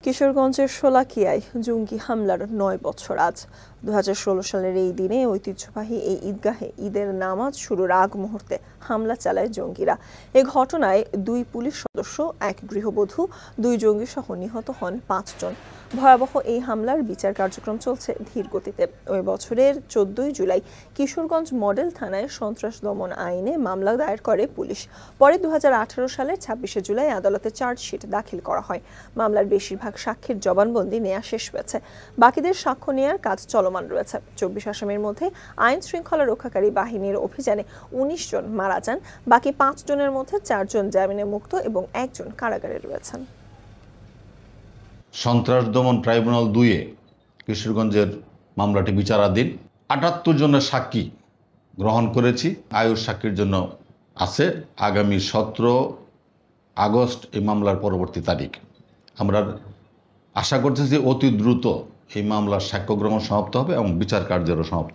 কিশোরগঞ্জের শোলাকিয়ায় জঙ্গি হামলার ৯ বছর আজ। ২০১৬ সালের এই দিনে ঐতিহ্যবাহী এই ঈদগাহে ঈদের নামাজ শুরুর আগ মুহূর্তে হামলা চালায় জঙ্গিরা। এ ঘটনায় ২ পুলিশ সদস্য, ১ গৃহবধূ, ২ জঙ্গি সহ নিহত হন ৫ জন। ভয়াবহ এই হামলার বিচার কার্যক্রম চলছে ধীর গতিতে। ওই বছরের ১৪ জুলাই কিশোরগঞ্জ মডেল থানায় সন্ত্রাস দমন আইনে মামলা দায়ের করে পুলিশ। পরে ২০১৮ সালের ২৬ জুলাই আদালতে চার্জশিট দাখিল করা হয়। মামলার বেশিরভাগ সাক্ষীর জবানবন্দি নেওয়া শেষ হয়েছে। বাকিদের সাক্ষ্য নেওয়ার কাজ চলমান রয়েছে। ২৪ আসামির মধ্যে আইন শৃঙ্খলা রক্ষাকারী বাহিনীর অভিযানে ১৯ জন মারা যান। বাকি ৫ জনের মধ্যে ৪ জন জামিনে মুক্ত এবং ১ জন কারাগারে রয়েছেন। সন্ত্রাস দমন ট্রাইব্যুনাল ২-এ কিশোরগঞ্জের মামলাটি বিচারাধীন। ৭৮ জনের সাক্ষী গ্রহণ করেছি। আয়ুষ সাক্ষীর জন্য আছে আগামী ১৭ আগস্ট এই মামলার পরবর্তী তারিখ। আমরা আশা করতেছি অতি দ্রুত এই মামলার সাক্ষ্য গ্রহণ সমাপ্ত হবে এবং বিচার কার্যেরও সমাপ্ত হবে।